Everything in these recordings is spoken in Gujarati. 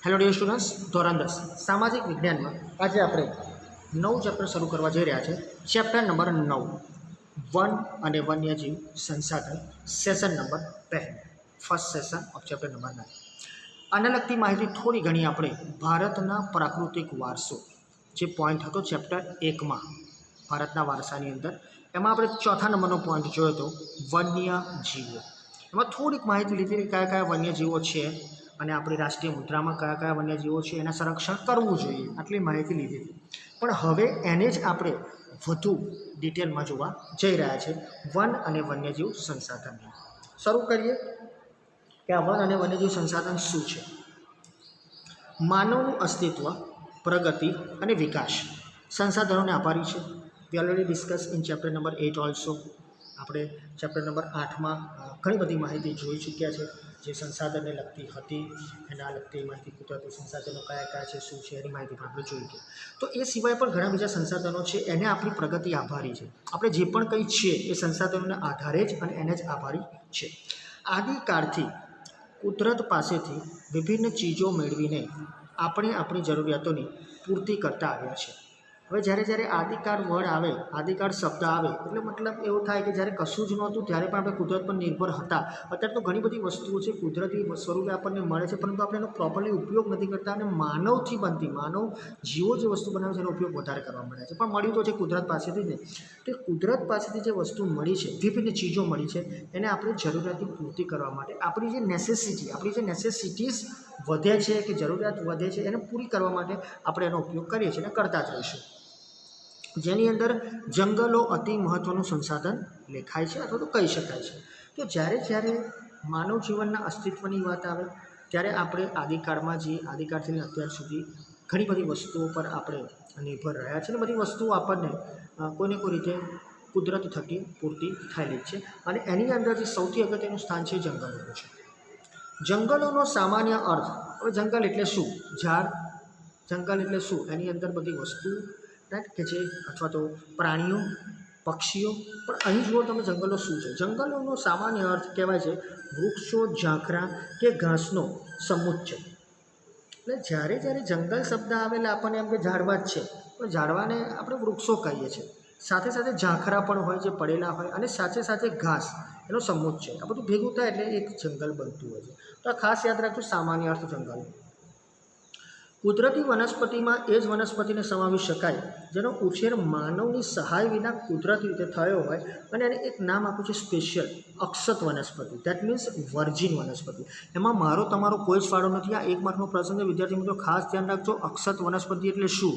હેલો ડિયર સ્ટુડન્ટ્સ, ધોરણ 10 સામાજિક વિજ્ઞાનમાં આજે આપણે નવું ચેપ્ટર શરૂ કરવા જઈ રહ્યા છે. ચેપ્ટર નંબર 9 વન અને વન્યજીવ સંસાધન, session number 2, first session of chapter number 9. આને લગતી માહિતી થોડી ઘણી આપણે ભારતના પ્રાકૃતિક વારસો જે પોઈન્ટ હતો ચેપ્ટર 1માં ભારતના વારસાની અંદર, એમાં આપણે ચોથા નંબરનો પોઈન્ટ જોયો હતો વન્યજીવો. એમાં થોડીક માહિતી લીધી કે કયા કયા વન્યજીવો છે અને આપણી રાષ્ટ્રીય મુદ્રામાં કયા કયા વન્યજીવો છે એના સંરક્ષણ કરવું જોઈએ, આટલી માહિતી લીધી હતી. પણ હવે એને જ આપણે વધુ ડિટેલમાં જોવા જઈ રહ્યા છે વન અને વન્યજીવ સંસાધનને. શરૂ કરીએ કે આ વન અને વન્યજીવ સંસાધન શું છે. માનવનું અસ્તિત્વ, પ્રગતિ અને વિકાસ સંસાધનોને આભારી છે. વી already discuss in chapter number 8 also. આપણે ચેપ્ટર નંબર 8માં ઘણી બધી માહિતી જોઈ ચૂક્યા છે જે સંસાધનને લગતી હતી. એના લગતી માહિતી, કુદરતી સંસાધનો કયા કયા છે, શું છે, એની માહિતી પણ આપણે જોઈ ગયા. તો એ સિવાય પણ ઘણા બીજા સંસાધનો છે, એને આપણી પ્રગતિ આભારી છે. આપણે જે પણ કંઈ છે એ સંસાધનોના આધારે જ અને એને જ આભારી છે. આદિકાળથી કુદરત પાસેથી વિભિન્ન ચીજો મેળવીને આપણે આપણી જરૂરિયાતોની પૂર્તિ કરતા આવ્યા છે. હવે જ્યારે આદિકાળ વર્ડ આવે, આદિકાળ શબ્દ આવે એટલે મતલબ એવું થાય કે જ્યારે કશું જ નહોતું ત્યારે પણ આપણે કુદરત પર નિર્ભર હતા. અત્યારે તો ઘણી બધી વસ્તુઓ છે કુદરતી સ્વરૂપે આપણને મળે છે, પરંતુ આપણે એનો પ્રોપરલી ઉપયોગ નથી કરતા અને માનવ જીવો જે વસ્તુ બનાવે છે એનો ઉપયોગ વધારે કરવા મળે છે. પણ મળ્યું તો છે કુદરત પાસેથી જ ને. તો કુદરત પાસેથી જે વસ્તુ મળી છે, વિભિન્ન ચીજો મળી છે, એને આપણે જરૂરિયાતની પૂર્તિ કરવા માટે આપણી જે નેસેસિટીઝ વધે છે કે જરૂરિયાત વધે છે એને પૂરી કરવા માટે આપણે એનો ઉપયોગ કરીએ છીએ અને કરતા જ રહીશું. જેની અંદર જંગલો અતિ મહત્ત્વનું સંસાધન લેખાય છે અથવા તો કહી શકાય છે. તો જ્યારે માનવ જીવનના અસ્તિત્વની વાત આવે ત્યારે આપણે આદિકાળથી અત્યાર સુધી ઘણી બધી વસ્તુઓ પર આપણે નિર્ભર રહ્યા છે અને બધી વસ્તુઓ આપણને કોઈને કોઈ રીતે કુદરત થકી પૂર્તિ થયેલી છે. અને એની અંદર જે સૌથી અગત્યનું સ્થાન છે જંગલોનું છે. જંગલોનો સામાન્ય અર્થ, હવે જંગલ એટલે શું? ઝાડ. જંગલ એટલે શું? એની અંદર બધી વસ્તુ કે જે અથવા તો પ્રાણીઓ, પક્ષીઓ. પણ અહીં જુઓ તમે જંગલો શું છે. જંગલોનો સામાન્ય અર્થ કહેવાય છે વૃક્ષો, ઝાંખરા કે ઘાસનો સમુચ્ચય. એટલે જ્યારે જંગલ શબ્દ આવે એટલે આપણને એમ કે ઝાડવા જ છે, પણ ઝાડવાને આપણે વૃક્ષો કહીએ છીએ. સાથે સાથે ઝાંખરા પણ હોય જે પડેલા હોય અને સાથે ઘાસ, એનો સમુચ્ચય. આ બધું ભેગું થાય એટલે એક જંગલ બનતું હોય છે. તો આ ખાસ યાદ રાખજો, સામાન્ય અર્થ જંગલ. કુદરતી વનસ્પતિમાં એ જ વનસ્પતિને સમાવી શકાય જેનો ઉછેર માનવની સહાય વિના કુદરતી રીતે થયો હોય અને એને એક નામ આપ્યું છે સ્પેશિયલ, અક્ષત વનસ્પતિ. દેટ મીન્સ વર્જિન વનસ્પતિ. એમાં મારો તમારો કોઈ જ ફાળો નથી. આ એક માર્કનો પ્રશ્ન છે વિદ્યાર્થી મિત્રો, ખાસ ધ્યાન રાખજો. અક્ષત વનસ્પતિ એટલે શું?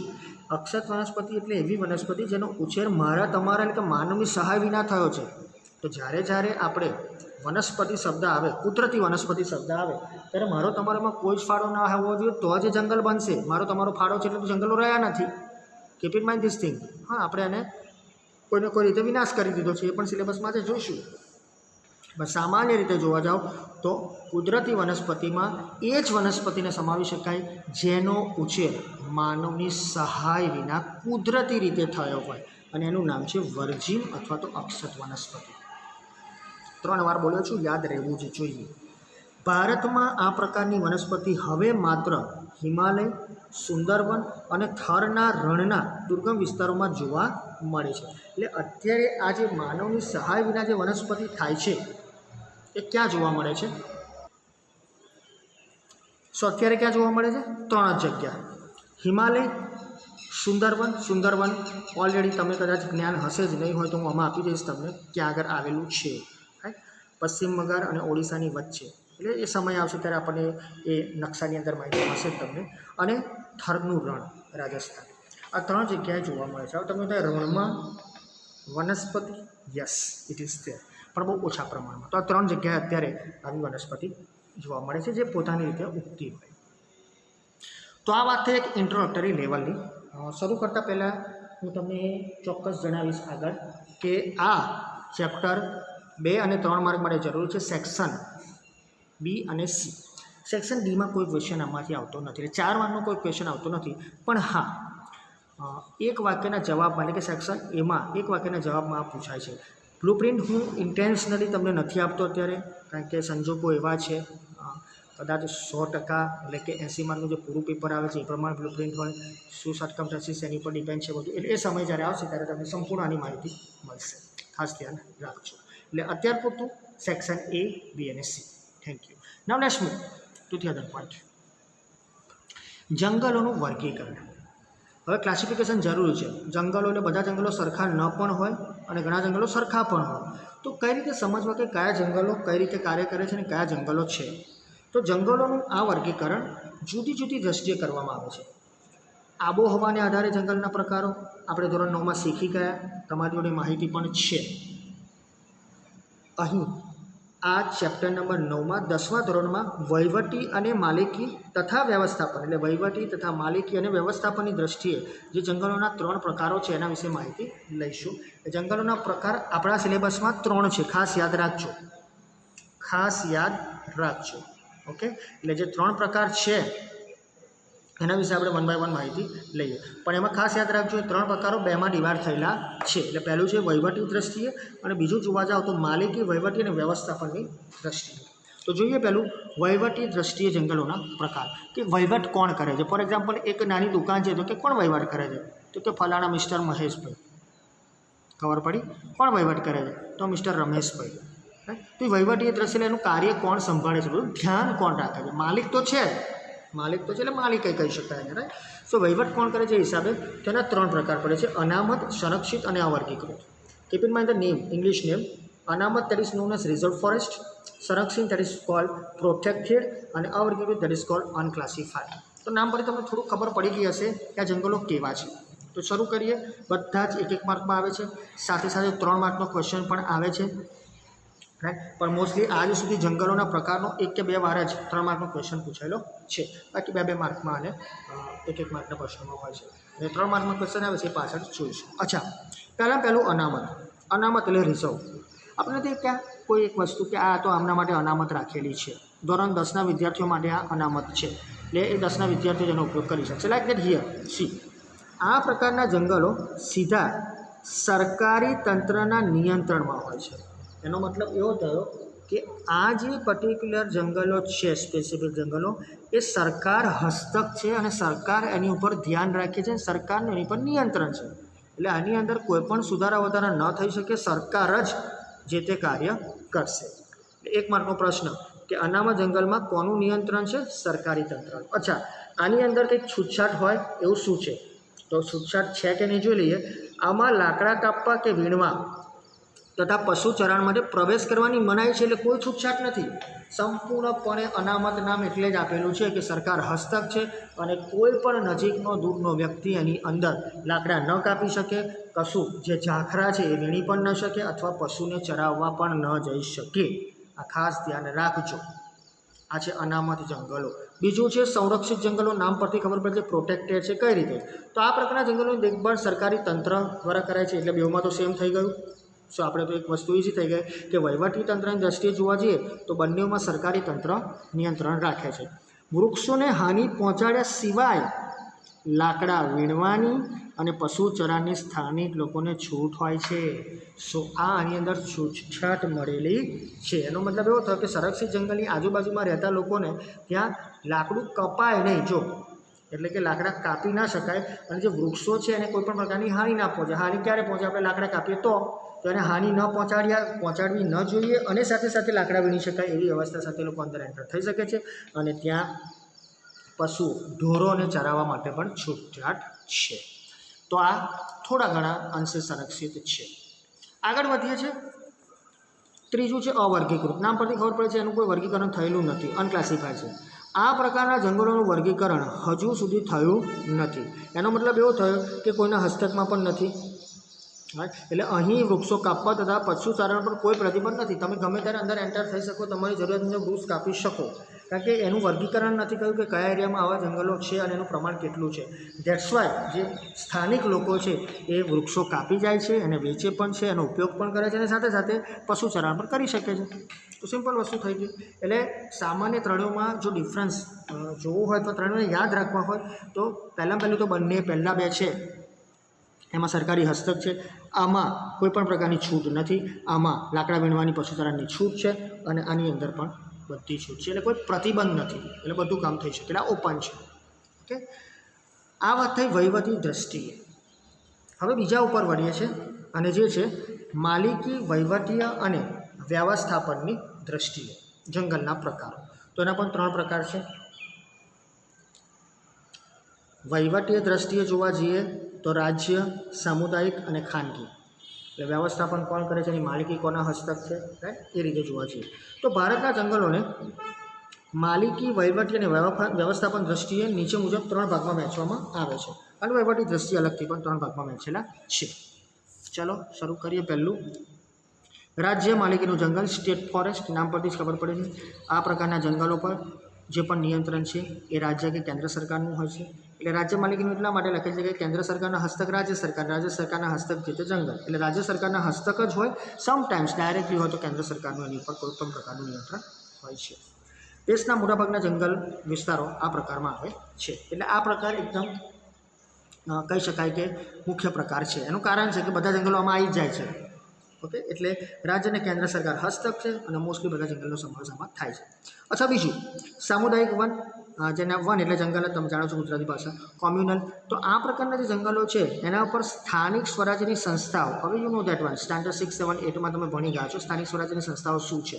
અક્ષત વનસ્પતિ એટલે એવી વનસ્પતિ જેનો ઉછેર મારા તમારા એટલે કે માનવની સહાય વિના થયો છે. તો જ્યારે આપણે વનસ્પતિ શબ્દ આવે, કુદરતી વનસ્પતિ શબ્દ આવે, ત્યારે મારો તમારામાં કોઈ જ ફાળો ના હોવો જોઈએ તો જ જંગલ બનશે. મારો તમારો ફાળો છે એટલે તો જંગલો રહ્યા નથી. Keep in mind this thing. હા, આપણે એને કોઈને કોઈ રીતે વિનાશ કરી દીધો છે, એ પણ સિલેબસમાં આજે જોઈશું. પણ સામાન્ય રીતે જોવા જાઓ તો કુદરતી વનસ્પતિમાં એ જ વનસ્પતિને સમાવી શકાય જેનો ઉછેર માનવની સહાય વિના કુદરતી રીતે થયો હોય અને એનું નામ છે વર્જિન અથવા તો અક્ષત વનસ્પતિ. 3 વાર બોલ્યો છું, યાદ રહેવું જ જોઈએ. ભારતમાં આ પ્રકારની વનસ્પતિ હવે માત્ર હિમાલય, સુંદરવન અને થરના રણના દુર્ગમ વિસ્તારોમાં જોવા મળે છે. એટલે અત્યારે આ જે માનવની સહાય વિના જે વનસ્પતિ થાય છે એ ક્યાં જોવા મળે છે? અત્યારે ક્યાં જોવા મળે છે? 3 જ જગ્યા. હિમાલય, સુંદરવન ઓલરેડી તમને કદાચ જ્ઞાન હશે જ, નહીં હોય તો હું આમાં આપી દઈશ તમને ક્યાં આગળ આવેલું છે. પશ્ચિમ બંગાળ અને ઓડિશાની વચ્ચે. એટલે એ સમય આવશે ત્યારે આપણને એ નકશાની અંદર માહિતી હશે જ તમને. અને થરનું રણ, રાજસ્થાન. આ 3 જગ્યાએ જોવા મળે છે. હવે તમે ત્યાં રણમાં વનસ્પતિ, યસ ઇટ ઇઝ ધેર, પણ બહુ ઓછા પ્રમાણમાં. તો આ 3 જગ્યાએ અત્યારે આવી વનસ્પતિ જોવા મળે છે જે પોતાની રીતે ઉગતી હોય. તો આ વાત થઈ એક ઇન્ટ્રોડક્ટરી લેવલની. શરૂ કરતાં પહેલાં હું તમને ચોક્કસ જણાવીશ આગળ કે આ ચેપ્ટર 2 અને 3 માર્ક માટે જરૂરી છે. સેક્શન બી અને સી. સેક્શન ડીમાં કોઈ ક્વેશ્ચન આમાંથી આવતો નથી, એટલે 4 માર્કનો કોઈ ક્વેશ્ચન આવતો નથી. પણ હા, એક વાક્યના જવાબમાં એટલે કે સેક્શન એમાં એક વાક્યના જવાબમાં આ પૂછાય છે. બ્લુપ્રિન્ટ હું ઇન્ટેન્શનલી તમને નથી આપતો અત્યારે, કારણ કે સંજોગો એવા છે કદાચ 100% એટલે કે 80 માર્કનું જે પૂરું પેપર આવે છે એ પ્રમાણે બ્લુ પ્રિન્ટ હોય, શું સર્કમસ્ટન્સીસ એની પર ડિપેન્ડ છે બધું. એટલે એ સમય જ્યારે આવશે ત્યારે તમને સંપૂર્ણ આની માહિતી મળશે. ખાસ ધ્યાન રાખજો. એટલે અત્યાર પૂરતું સેક્શન A, B અને C. Thank you. Now let's move to the other point. જંગલોનું વર્ગીકરણ. હવે ક્લાસિફિકેશન જરૂરી છે. જંગલો એટલે બધા જંગલો સરખા ન પણ હોય અને ઘણા જંગલો સરખા પણ હોય. તો કઈ રીતે સમજવા કે કયા જંગલો કઈ રીતે કાર્ય કરે છે અને કયા જંગલો છે? તો જંગલોનું આ વર્ગીકરણ જુદી જુદી દ્રષ્ટિએ કરવામાં આવે છે. આબોહવાને આધારે જંગલના પ્રકારો આપણે ધોરણ 9માં શીખી ગયા, તમારી જોડે માહિતી પણ છે. અહીં આ ચેપ્ટર નંબર 9માં 10મા ધોરણમાં વહીવટી અને માલિકી તથા વ્યવસ્થાપન એટલે વહીવટી તથા માલિકી અને વ્યવસ્થાપનની દ્રષ્ટિએ જે જંગલોના 3 પ્રકારો છે એના વિશે માહિતી લઈશું. જંગલોના પ્રકાર આપણા સિલેબસમાં 3 છે, ખાસ યાદ રાખજો. ઓકે, એટલે જે 3 પ્રકાર છે એના વિશે આપણે 1 બાય 1 માહિતી લઈએ. પણ એમાં ખાસ યાદ રાખજો એ 3 પ્રકારો 2માં ડિવાઈડ થયેલા છે. એટલે પહેલું છે વહીવટી દ્રષ્ટિએ અને બીજું જોવા જાઓ તો માલિકી, વહીવટી અને વ્યવસ્થાપનની દ્રષ્ટિએ. તો જોઈએ પહેલું વહીવટી દ્રષ્ટિએ જંગલોના પ્રકાર કે વહીવટ કોણ કરે છે. ફોર એક્ઝામ્પલ એક નાની દુકાન છે તો કે કોણ વહીવટ કરે છે? તો કે ફલાણા મિસ્ટર મહેશભાઈ. ખબર પડી? કોણ વહીવટ કરે છે? તો મિસ્ટર રમેશભાઈ. તો વહીવટી દ્રષ્ટિએ એનું કાર્ય કોણ સંભાળે છે, બધું ધ્યાન કોણ રાખે છે? માલિક તો છે એટલે માલિક કહી શકાય એને, રાઈટ. સો વહીવટ કોણ કરે છે એ હિસાબે તેના 3 પ્રકાર પડે છે: અનામત, સંરક્ષિત અને અવર્ગીકૃત. Keep in mind the name, English name. અનામત that is known as reserved forest, સંરક્ષિત that is called protected અને અવર્ગીકૃત that is called unclassified. તો નામ પરથી તમને થોડું ખબર પડી ગઈ હશે કે આ જંગલો કેવા છે. તો શરૂ કરીએ. બધા જ 1-1 માર્કમાં આવે છે, સાથે સાથે 3 માર્કનો ક્વેશ્ચન પણ આવે છે, રાઈટ. પણ મોસ્ટલી આજ સુધી જંગલોના પ્રકારનો 1 કે 2 વાર જ 3 માર્કનો ક્વેશ્ચન પૂછાયેલો છે. બાકી 2-2 માર્કમાં અને 1-1 માર્કના પ્રશ્નોમાં હોય છે. અને 3 માર્કમાં ક્વેશ્ચન આવે છે એ પાછળ જોઈશું. અચ્છા, પહેલું અનામત. અનામત એટલે રિઝર્વ. આપણે તે ક્યાં કોઈ એક વસ્તુ કે આ તો આમના માટે અનામત રાખેલી છે. ધોરણ 10ના વિદ્યાર્થીઓ માટે આ અનામત છે, એટલે એ 10ના વિદ્યાર્થીઓ જેનો ઉપયોગ કરી શકશે. Like that here C. આ પ્રકારના જંગલો સીધા સરકારી તંત્રના નિયંત્રણમાં હોય છે. એનો મતલબ એવો થયો કે આ જે પર્ટિક્યુલર જંગલો છે, સ્પેસિફિક જંગલો, એ સરકાર હસ્તક છે અને સરકાર એની ઉપર ધ્યાન રાખે છે, સરકારનું એની પર નિયંત્રણ છે. એટલે આની અંદર કોઈ પણ સુધારા વધારા ન થઈ શકે, સરકાર જ જે તે કાર્ય કરશે. 1 માર્કનો પ્રશ્ન કે અનામત જંગલમાં કોનું નિયંત્રણ છે? સરકારી તંત્ર. અચ્છા, આની અંદર કંઈક છૂટછાટ હોય એવું શું છે? તો છૂટછાટ છે કે નહીં જોઈ લઈએ. આમાં લાકડા કાપવા કે વીણવા તથા પશુ ચરાણ માટે પ્રવેશ કરવાની મનાઈ છે, એટલે કોઈ છૂટછાટ નથી. સંપૂર્ણપણે અનામત નામ એટલે જ આપેલું છે કે સરકાર હસ્તક છે અને કોઈ પણ નજીકનો દૂરનો વ્યક્તિ એની અંદર લાકડા ન કાપી શકે, કશું જે ઝાખરા છે એ વીણી પણ ન શકે અથવા પશુને ચરાવવા પણ ન જઈ શકે. આ ખાસ ધ્યાન રાખજો. આ છે અનામત જંગલો. બીજું છે સંરક્ષિત જંગલો. નામ પરથી ખબર પડે છે પ્રોટેક્ટેડ છે. કઈ રીતે? તો આ પ્રકારના જંગલોની દેખભાળ સરકારી તંત્ર દ્વારા કરાય છે. એટલે બેઉમાં તો સેમ થઈ ગયું. સો આપણે તો એક વસ્તુ ઈઝી થઈ ગઈ કે વહીવટી તંત્રની દ્રષ્ટિએ જોવા જઈએ તો બંનેમાં સરકારી તંત્ર નિયંત્રણ રાખે છે. વૃક્ષોને હાનિ પહોંચાડ્યા સિવાય લાકડા વીણવાની અને પશુ ચરાણની સ્થાનિક લોકોને છૂટ હોય છે. સો આની અંદર છૂટછાટ મળેલી છે. એનો મતલબ એવો થયો કે સંરક્ષિત જંગલની આજુબાજુમાં રહેતા લોકોને ત્યાં લાકડું કપાય નહીં. જો એટલે કે લાકડા કાપી ના શકાય અને જે વૃક્ષો છે એને કોઈ પણ પ્રકારની હાનિ ના પહોંચે. હાનિ ક્યારે પહોંચે? આપણે લાકડા કાપીએ તો એને હાનિ ન પહોંચાડવી ન જોઈએ અને સાથે સાથે લાકડા વીણી શકાય એવી વ્યવસ્થા સાથે લોકો અંદર એન્ટર થઈ શકે છે અને ત્યાં પશુ ઢોરોને ચરાવવા માટે પણ છૂટછાટ છે. તો આ થોડા ઘણા અંશે સંરક્ષિત છે. આગળ વધીએ છીએ. ત્રીજું છે અવર્ગીકૃત. નામ પરથી ખબર પડે છે એનું કોઈ વર્ગીકરણ થયેલું નથી, અનક્લાસિફાઈડ છે. આ પ્રકારના જંગલોનું વર્ગીકરણ હજુ સુધી થયું નથી. એનો મતલબ એવો થયો કે કોઈના હસ્તકમાં પણ નથી. એટલે અહીં વૃક્ષો કાપવા તથા પશુ ચારણ પર કોઈ પ્રતિબંધ નથી. તમે ગમે ત્યારે અંદર એન્ટર થઈ શકો, તમારી જરૂરિયાત મુજબ વૃક્ષ કાપી શકો, કારણ કે એનું વર્ગીકરણ નથી કહ્યું કે કયા એરિયામાં આવા જંગલો છે અને એનું પ્રમાણ કેટલું છે. ધેટ્સ વાય જે સ્થાનિક લોકો છે એ વૃક્ષો કાપી જાય છે અને વેચે પણ છે, એનો ઉપયોગ પણ કરે છે અને સાથે સાથે પશુ ચરાણ પણ કરી શકે છે. તો સિમ્પલ વસ્તુ થઈ ગઈ. એટલે સામાન્ય ત્રણેયમાં જો ડિફરન્સ જોવું હોય તો ત્રણેયને યાદ રાખવા હોય તો પહેલું તો બંને પહેલાં 2 છે એમાં સરકારી હસ્તક છે. આમાં કોઈ પણ પ્રકારની છૂટ નથી. આમાં લાકડા વીણવાની પશુ ચરાણની છૂટ છે અને આની અંદર પણ બધી છૂટ છે, એટલે કોઈ પ્રતિબંધ નથી, એટલે બધું કામ થઈ શકે, એટલે ઓપન છે. ઓકે, આ વાત થઈ વહીવટી દ્રષ્ટિએ. હવે બીજા ઉપર વળીએ છીએ, અને જે છે માલિકી, વહીવટીય અને વ્યવસ્થાપનની દ્રષ્ટિએ જંગલના પ્રકારો. તો એના પણ 3 પ્રકાર છે. વહીવટીય દ્રષ્ટિએ જોવા જઈએ તો રાજ્ય, સામુદાયિક અને ખાનગી. એટલે વ્યવસ્થાપન કોણ કરે છે, એની માલિકી કોના હસ્તક છે, રાઈટ, એ રીતે જોવા જઈએ તો ભારતના જંગલોને માલિકી, વહીવટી અને વ્યવસ્થાપન દ્રષ્ટિએ નીચે મુજબ 3 ભાગમાં વહેંચવામાં આવે છે. અને વહીવટી દ્રષ્ટિ અલગથી પણ 3 ભાગમાં વહેંચેલા છે. ચલો શરૂ કરીએ. પહેલું રાજ્ય માલિકીનું જંગલ, સ્ટેટ ફોરેસ્ટ. નામ પરથી જ ખબર પડે છે આ પ્રકારના જંગલો પર જે પણ નિયંત્રણ છે એ રાજ્ય કે કેન્દ્ર સરકારનું હોય છે. એટલે રાજ્ય માલિકીનું એટલા માટે લખે છે કે કેન્દ્ર સરકારના હસ્તક રાજ્ય સરકારના હસ્તક જે તે જંગલ, એટલે રાજ્ય સરકારના હસ્તક જ હોય. સમટાઈમ્સ ડાયરેક્ટલી હોય તો કેન્દ્ર સરકારનું એની ઉપર કોઈ પણ પ્રકારનું નિયંત્રણ હોય છે. દેશના મોટાભાગના જંગલ વિસ્તારો આ પ્રકારમાં આવે છે. એટલે આ પ્રકાર એકદમ કહી શકાય કે મુખ્ય પ્રકાર છે. એનું કારણ છે કે બધા જંગલો આમાં આવી જ જાય છે. ઓકે, એટલે રાજ્ય અને કેન્દ્ર સરકાર હસ્તક છે અને મોસ્ટલી બધા જંગલનો સમાવેશ આમાં થાય છે. અચ્છા, બીજું સામુદાયિક વન, જેના વન એટલે જંગલ તમે જાણો છો ગુજરાતી ભાષા, કોમ્યુનલ. તો આ પ્રકારના જે જંગલો છે એના ઉપર સ્થાનિક સ્વરાજ્યની સંસ્થાઓ, હવે you know that one, standard 6, 7, 8માં તમે ભણી ગયા છો સ્થાનિક સ્વરાજ્યની સંસ્થાઓ શું છે.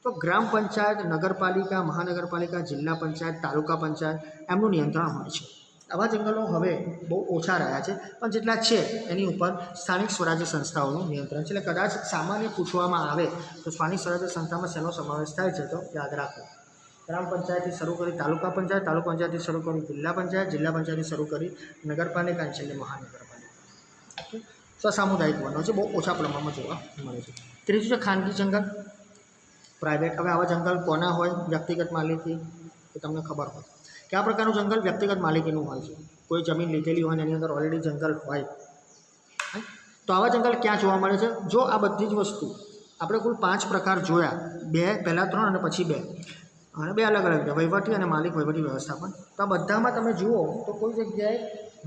તો ગ્રામ પંચાયત, નગરપાલિકા, મહાનગરપાલિકા, જિલ્લા પંચાયત, તાલુકા પંચાયત એમનું નિયંત્રણ હોય છે. આવા જંગલો હવે બહુ ઓછા રહ્યા છે, પણ જેટલા છે એની ઉપર સ્થાનિક સ્વરાજ્ય સંસ્થાઓનું નિયંત્રણ છે. એટલે કદાચ સામાન્ય પૂછવામાં આવે તો સ્થાનિક સ્વરાજ્ય સંસ્થામાં શેનો સમાવેશ થાય છે, તો યાદ રાખો ગ્રામ પંચાયતથી શરૂ કરી તાલુકા પંચાયતથી શરૂ કરી જિલ્લા પંચાયતથી શરૂ કરી નગરપાલિકા અને છેલ્લે મહાનગરપાલિકા. સામુદાયિક વનો છે, બહુ ઓછા પ્રમાણમાં જોવા મળે છે. ત્રીજું છે ખાનગી જંગલ, પ્રાઇવેટ. હવે આવા જંગલ કોના હોય, વ્યક્તિગત માલિકી, એ તમને ખબર હોય કે આ પ્રકારનું જંગલ વ્યક્તિગત માલિકીનું હોય છે. કોઈ જમીન લીધેલી હોય ને એની અંદર ઓલરેડી જંગલ હોય. તો આવા જંગલ ક્યાં જોવા મળે છે? જો આ બધી જ વસ્તુ આપણે કુલ 5 પ્રકાર જોયા, 2 પહેલાં 3 અને પછી 2, અને 2 અલગ અલગ વહીવટી અને માલિક વહીવટી વ્યવસ્થાપન. તો આ બધામાં તમે જુઓ તો કોઈ જગ્યાએ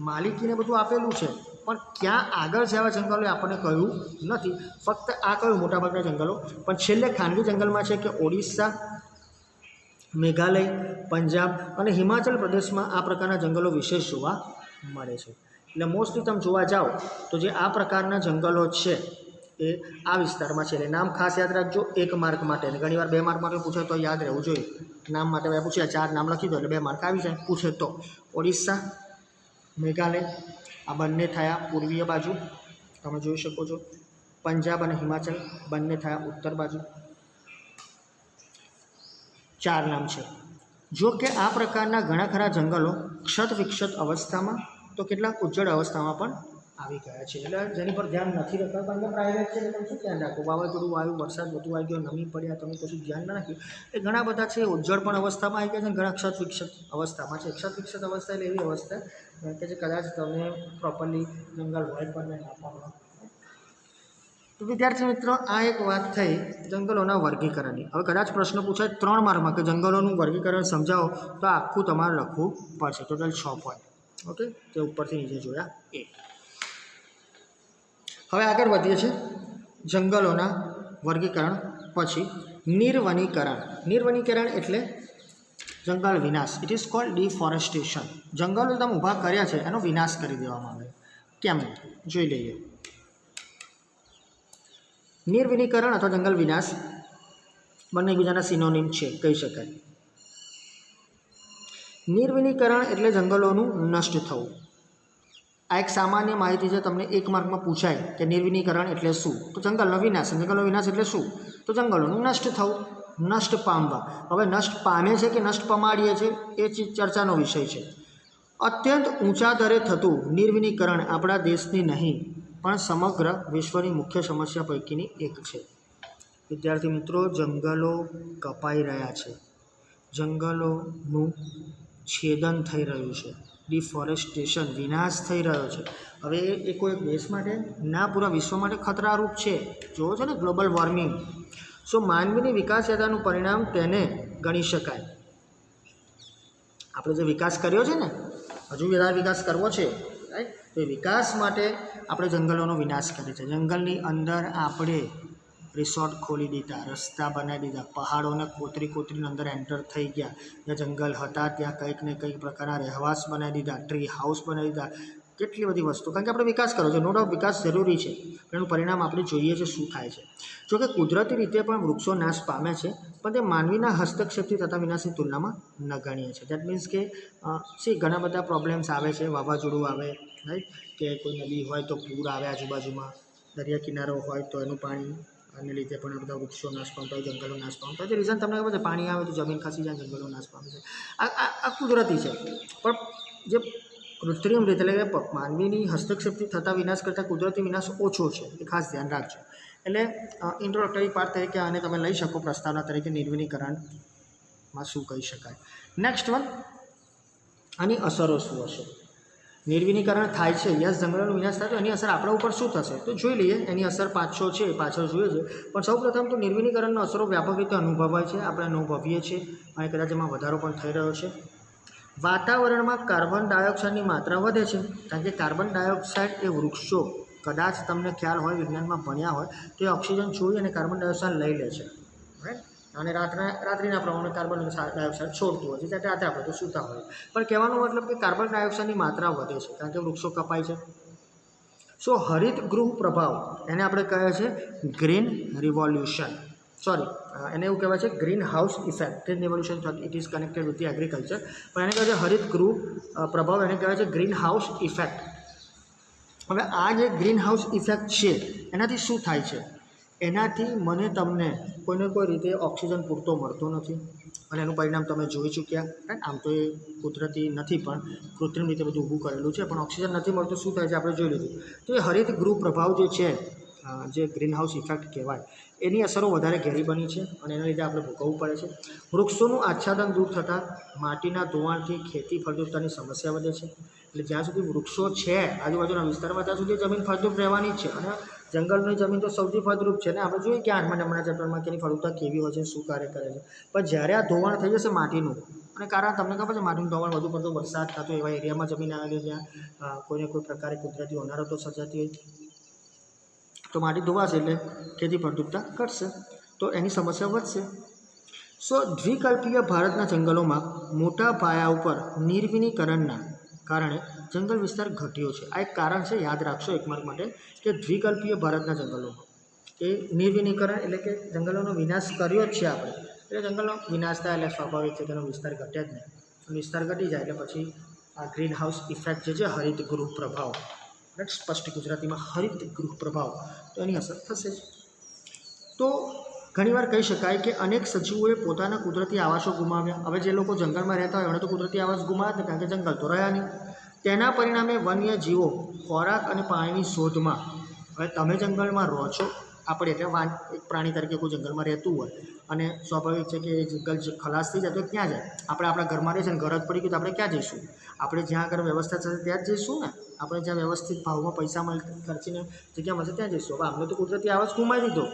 માલિકીને બધું આપેલું છે, પણ ક્યાં આગળ છે આવા જંગલો આપણને કહ્યું નથી. ફક્ત આ કહ્યું મોટાભાગના જંગલો, પણ છેલ્લે ખાનગી જંગલમાં છે કે ઓડિશા, મેઘાલય, પંજાબ અને હિમાચલ પ્રદેશમાં આ પ્રકારના જંગલો વિશેષ જોવા મળે છે. એટલે મોસ્ટલી તમે જોવા જાઓ તો જે આ પ્રકારના જંગલો છે એ આ વિસ્તારમાં છે. એટલે નામ ખાસ યાદ રાખજો 1 માર્ક માટે, અને ઘણીવાર 2 માર્ક માટે પૂછે તો યાદ રહેવું જોઈએ. નામ માટે મેં પૂછ્યા 4 નામ લખી દો એટલે 2 માર્ક આવી જાય પૂછે તો. ઓડિશા, મેઘાલય આ બંને થયા પૂર્વીય બાજુ, તમે જોઈ શકો છો. પંજાબ અને હિમાચલ બંને થયા ઉત્તર બાજુ. 4 નામ છે. જો કે આ પ્રકારના ઘણા ખરા જંગલો ક્ષત વિક્ષત અવસ્થામાં તો કેટલાક ઉજ્જડ અવસ્થામાં પણ આવી ગયા છે. એટલે જેની પર ધ્યાન નથી રાખતા, કારણ કે પ્રાઇવેટ છે એટલે તમે શું ધ્યાન રાખો, વાવાઝોડું આવ્યું, વરસાદ વધુ આવી ગયો, નમી પડ્યા, તમે કશું ધ્યાન ના રાખ્યું. એ ઘણા બધા છે ઉજ્જડ પણ અવસ્થામાં આવી ગયા છે અને ઘણા ક્ષત વિક્ષત અવસ્થામાં છે. ક્ષત વિક્ષત અવસ્થા એટલે એવી અવસ્થા કે જે કદાચ તમે પ્રોપરલી જંગલ હોય પણ નહીં આપવામાં. તો વિદ્યાર્થી મિત્રો, આ એક વાત થઈ જંગલોના વર્ગીકરણની. હવે કદાચ પ્રશ્ન પૂછાય 3 માર્કમાં કે જંગલોનું વર્ગીકરણ સમજાવો, તો આખું તમારે લખવું પડશે. Total 6 point. ઓકે, તે ઉપરથી નીચે જોયા એ. હવે આગળ વધીએ છીએ જંગલોના વર્ગીકરણ પછી નિર્વનીકરણ. નિર્વનીકરણ એટલે જંગલ વિનાશ. It is called deforestation. જંગલો તમે ઊભા કર્યા છે એનો વિનાશ કરી દેવામાં આવે. કેમ જોઈ લઈએ. નિર્વનીકરણ અથવા જંગલ વિનાશ બંને એકબીજાના સિનોનિમ છે કહી શકાય. નિર્વનીકરણ એટલે જંગલોનું નષ્ટ થવું. આ એક સામાન્ય માહિતી છે, તમને 1 માર્કમાં પૂછાય કે નિર્વનીકરણ એટલે શું, તો જંગલનો વિનાશ. જંગલનો વિનાશ એટલે શું, તો જંગલોનું નષ્ટ થવું, નષ્ટ પામવા. હવે નષ્ટ પામે છે કે નષ્ટ પમાડીએ છે એ ચર્ચાનો વિષય છે. અત્યંત ઊંચા દરે થતું નિર્વનીકરણ આપણા દેશની નહીં પણ સમગ્ર વિશ્વની મુખ્ય સમસ્યા પૈકીની એક છે. વિદ્યાર્થી મિત્રો, જંગલો કપાઈ રહ્યા છે, જંગલોનું છેદન થઈ રહ્યું છે, ડિફોરેસ્ટેશન વિનાશ થઈ રહ્યો છે. હવે એ કોઈ દેશ માટે ના પૂરા વિશ્વ માટે ખતરારૂપ છે. જોવો છો ને ગ્લોબલ વોર્મિંગ. સો માનવીની વિકાસ યાત્રાનું પરિણામ તેને ગણી શકાય. આપણે જે વિકાસ કર્યો છે ને, હજુ વધારે વિકાસ કરવો છે, રાઈટ, તો એ વિકાસ માટે આપણે જંગલોનો વિનાશ કરીએ છીએ. જંગલની અંદર આપણે રિસોર્ટ ખોલી દીધા, રસ્તા બનાવી દીધા, પહાડોને કોતરીને અંદર એન્ટર થઈ ગયા, જ્યાં જંગલ હતા ત્યાં કંઈક ને કંઈક પ્રકારના રહેવાસ બનાવી દીધા, ટ્રી હાઉસ બનાવી દીધા, કેટલી બધી વસ્તુ. કારણ કે આપણે વિકાસ કરો છો, નો ડાઉટ વિકાસ જરૂરી છે, એનું પરિણામ આપણે જોઈએ છે શું થાય છે. જોકે કુદરતી રીતે પણ વૃક્ષો નાશ પામે છે, પણ તે માનવીના હસ્તક્ષેપથી થતા વિનાશની તુલનામાં નગણ્ય છે. દેટ મીન્સ કે ઘણા બધા પ્રોબ્લેમ્સ આવે છે, વાવાઝોડું આવે, રાઈટ, કે કોઈ નદી હોય તો પૂર આવે આજુબાજુમાં, દરિયા કિનારો હોય તો એનું પાણી અને લીધે પણ બધા વૃક્ષો નાશ પામતા હોય, જંગલો નાશ પામતા હોય. જે રીઝન તમને ખબર છે, પાણી આવે તો જમીન ખસી જાય, જંગલો નાશ પામે છે. આ કુદરતી છે, પણ જે કૃત્રિમ રીતે એટલે કે માનવીની હસ્તક્ષેપથી થતા વિનાશ કરતાં કુદરતી વિનાશ ઓછો છે, એ ખાસ ધ્યાન રાખજો. એટલે ઇન્ટ્રોડક્ટરી પાર્ટ તરીકે આને તમે લઈ શકો પ્રસ્તાવના તરીકે, નિર્વિનીકરણમાં શું કહી શકાય. નેક્સ્ટ વન, આની અસરો શું હશે? નિર્વિનીકરણ થાય છે, યસ, જંગલોનો વિનાશ થાય તો એની અસર આપણા ઉપર શું થશે તો જોઈ લઈએ. એની અસર 5-6 છે, પાછળ જોઈએ છે. પણ સૌપ્રથમ તો નિર્વિનીકરણનો અસરો વ્યાપક રીતે અનુભવાય છે, આપણે અનુભવીએ છીએ, અને કદાચ એમાં વધારો પણ થઈ રહ્યો છે. વાતાવરણમાં કાર્બન ડાયોક્સાઇડની માત્રા વધે છે, કારણ કે કાર્બન ડાયોક્સાઇડ એ વૃક્ષો, કદાચ તમને ખ્યાલ હોય, વિજ્ઞાનમાં ભણ્યા હોય તો એ ઓક્સિજન છોડી અને કાર્બન ડાયોક્સાઇડ લઈ લે છે, રાઈટ, અને રાત્રિના પ્રમાણે કાર્બન ડાયોક્સાઇડ છોડતું હોય છે, ત્યારે રાતે આપણે તો સૂતા હોય. પણ કહેવાનો મતલબ કે કાર્બન ડાયોક્સાઇડની માત્રા વધે છે, કારણ કે વૃક્ષો કપાય છે. સો હરિત ગૃહ પ્રભાવ, એને આપણે કહે છે ગ્રીન રિવોલ્યુશન, સોરી, એને એવું કહેવાય છે green house effect. Green revolution it is connected with the agriculture, પણ એને કહેવાય છે હરિત ગૃહ પ્રભાવ, એને કહેવાય છે ગ્રીન હાઉસ ઇફેક્ટ. હવે આ જે ગ્રીન હાઉસ ઇફેક્ટ છે, એનાથી શું થાય છે? એનાથી મને તમને કોઈને કોઈ રીતે ઓક્સિજન પૂરતો મળતો નથી, અને એનું પરિણામ તમે જોઈ ચૂક્યા. આમ તો એ કુદરતી નથી, પણ કૃત્રિમ રીતે બધું ઊભું કરેલું છે, પણ ઓક્સિજન નથી મળતું, શું થાય છે આપણે જોઈ લીધું. તો એ હરિત ગૃહ પ્રભાવ જે છે, જે ગ્રીન હાઉસ ઇફેક્ટ કહેવાય, એની અસરો વધારે ઘેરી બની છે, અને એના લીધે આપણે ભોગવવું પડે છે. વૃક્ષોનું આચ્છાદન દૂર થતાં માટીના ધોવાણથી ખેતી ફળદ્રુપતાની સમસ્યા વધે છે. એટલે જ્યાં સુધી વૃક્ષો છે આજુબાજુના વિસ્તારમાં, ત્યાં સુધી જમીન ફળદ્રુપ રહેવાની જ છે, અને જંગલની જમીન તો સૌથી ફળદ્રુપ છે ને. આપણે જોઈએ કે 8મા નંબરના ચેપ્ટરમાં કે એની ફળદ્રુપતા કેવી હોય છે, શું કાર્ય કરે છે. પણ જ્યારે આ ધોવાણ થઈ જશે માટીનું, અને કારણ તમને ખબર છે માટીનું ધોવાણ વધુ પડતો વરસાદ થતો એવા એરિયામાં જમીન આવેલી, જ્યાં કોઈને કોઈ પ્રકારે કુદરતી હોનારતો સર્જાતી હોય, તો માટી ધોવાશે એટલે ખેતી ફળદ્રુપતા ઘટશે, તો એની સમસ્યા વધશે. સો દ્વિકલ્પીય ભારતના જંગલોમાં મોટા પાયા ઉપર નિર્વિનીકરણના કારણે જંગલ વિસ્તાર ઘટ્યો છે. આ એક કારણ છે, યાદ રાખશો એક માર્ક માટે, કે દ્વિકલ્પીય ભારતના જંગલોમાં એ નિર્વિનીકરણ એટલે કે જંગલોનો વિનાશ કર્યો જ છે આપણે, એટલે જંગલનો વિનાશ થાય એટલે સ્વાભાવિક છે કે એનો વિસ્તાર ઘટે જ નહીં. વિસ્તાર ઘટી જાય એટલે પછી આ ગ્રીન હાઉસ ઇફેક્ટ જે છે, હરિત ગૃહ પ્રભાવ, સ્પષ્ટ ગુજરાતીમાં હરિત ગૃહ પ્રભાવ, તો એની અસર થશે જ. તો ઘણીવાર કહી શકાય કે અનેક સજીવોએ પોતાના કુદરતી આવાસો ગુમાવ્યા. હવે જે લોકો જંગલમાં રહેતા હોય એમણે તો કુદરતી આવાસ ગુમાવ્યા જ, કારણ કે જંગલ તો રહ્યા નહીં. તેના પરિણામે વન્ય જીવો ખોરાક અને પાણીની શોધમાં, હવે તમે જંગલમાં રહો છો, આપણે એટલે એક પ્રાણી તરીકે કોઈ જંગલમાં રહેતું હોય, અને સ્વાભાવિક છે કે એ જંગલ ખલાસ થઈ જાય તો ક્યાં જાય? આપણે આપણા ઘરમાં રહીએ છીએ, ઘર જ પડી ગયું તો આપણે ક્યાં જઈશું? આપણે જ્યાં આગળ વ્યવસ્થા થશે ત્યાં જ જઈશું ને. આપણે જ્યાં વ્યવસ્થિત ભાવમાં પૈસા ખર્ચીને જગ્યા મળશે ત્યાં જઈશું. હવે આપણે તો કુદરતી આવાસ ગુમાવી દીધો.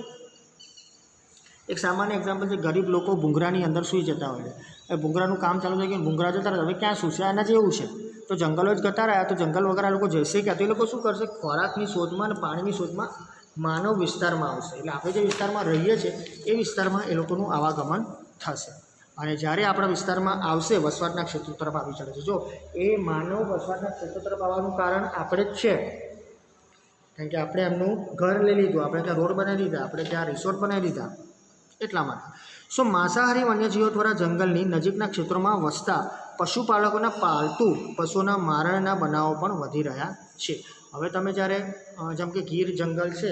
એક સામાન્ય એક્ઝામ્પલ છે, ગરીબ લોકો ભૂંગરાની અંદર સૂઈ જતા હોય છે. એ ભૂંગરાનું કામ ચાલુ થઈ ગયું, ભૂંગરા જતા રહે, હવે ક્યાં સૂશે? એના જેવું છે. તો જંગલો જ જતા રહ્યા, તો જંગલ વગર આ લોકો જશે ક્યાં? તો એ લોકો શું કરશે? ખોરાકની શોધમાં અને પાણીની શોધમાં માનવ વિસ્તારમાં આવશે. એટલે આપણે જે વિસ્તારમાં રહીએ છીએ એ વિસ્તારમાં એ લોકોનું આવાગમન થશે, અને જ્યારે આપણા વિસ્તારમાં આવશે, વસવાટના ક્ષેત્રો તરફ આવી ચડે છે. જો એ માનવ વસવાટના ક્ષેત્રો તરફ આવવાનું કારણ આપણે જ છે, કારણ કે આપણે એમનું ઘર લઈ લીધું, આપણે ત્યાં રોડ બનાવી દીધા, આપણે ત્યાં રિસોર્ટ બનાવી દીધા, એટલા માટે. સો માંસાહારી વન્યજીવો દ્વારા જંગલની નજીકના ક્ષેત્રોમાં વસતા પશુપાલકોના પાલતુ પશુઓના મારણના બનાવો પણ વધી રહ્યા છે. હવે તમે જ્યારે જેમ કે ગીર જંગલ છે,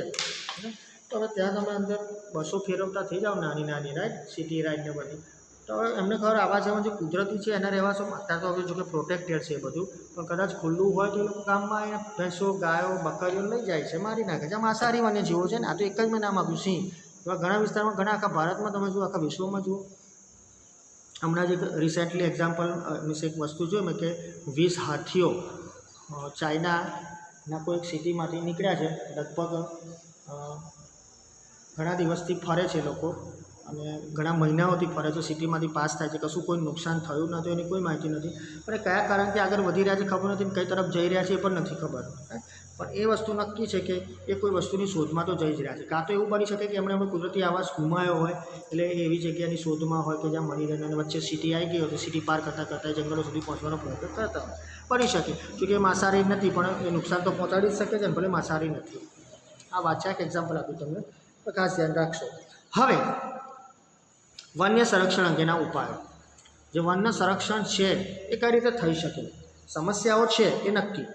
તો હવે ત્યાં તમે અંદર બસો ફેરવતા થઈ જાઓ, નાની નાની રાઈડ, સિટી રાઈડ ને બધી, તો હવે એમને ખબર આવા જેવા જે કુદરતી છે એના રહેવાસો અત્યારે તો હવે જો કે પ્રોટેક્ટેડ છે એ બધું, પણ કદાચ ખુલ્લું હોય તો એ લોકો ગામમાં અહીંયા ભેંસો, ગાયો, બકરીઓ લઈ જાય છે, મારી નાખે છે. માંસાહારી વન્યજીવો છે ને, આ તો એક જ મેં નામ આપ્યું, સિંહ. એવા ઘણા વિસ્તારમાં, ઘણા આખા ભારતમાં તમે જુઓ, આખા વિશ્વમાં જુઓ. હમણાં જ એક રિસેન્ટલી એક્ઝામ્પલ મીન્સ એક વસ્તુ જોઈ મેં કે 20 હાથીઓ ચાઇનાના કોઈ એક સિટીમાંથી નીકળ્યા છે. લગભગ ઘણા દિવસથી ફરે છે લોકો, અને ઘણા મહિનાઓથી ફરે છે, સિટીમાંથી પાસ થાય છે, કશું કોઈ નુકસાન થયું નથી એની કોઈ માહિતી નથી, પણ કયા કારણથી આગળ વધી રહ્યા છે ખબર નથી, કઈ તરફ જઈ રહ્યા છે એ પણ નથી ખબર. પણ એ વસ્તુ નક્કી છે કે એ કોઈ વસ્તુની શોધમાં તો જઈ જ રહ્યા છે. કાં તો એવું બની શકે કે એમણે કુદરતી આવાસ ગુમાયો હોય એટલે એ એવી જગ્યાની શોધમાં હોય કે જ્યાં મળી રહે અને વચ્ચે સિટી આવી ગઈ હોય તો સિટી પાર કરતાં જંગલો સુધી પહોંચવાનો પ્રયત્ન કરતા હોય. બની શકે જોકે એ માંસાહારી નથી પણ એ નુકસાન તો પહોંચાડી જ શકે છે ને, ભલે માંસાહારી નથી. આ વાત છે, એક એક્ઝામ્પલ આપ્યું તમને, તો ખાસ ધ્યાન રાખશો. હવે વન્ય સંરક્ષણ અંગેના ઉપાયો. જે વનનું સંરક્ષણ છે એ કઈ રીતે થઈ શકે? સમસ્યાઓ છે એ નક્કી.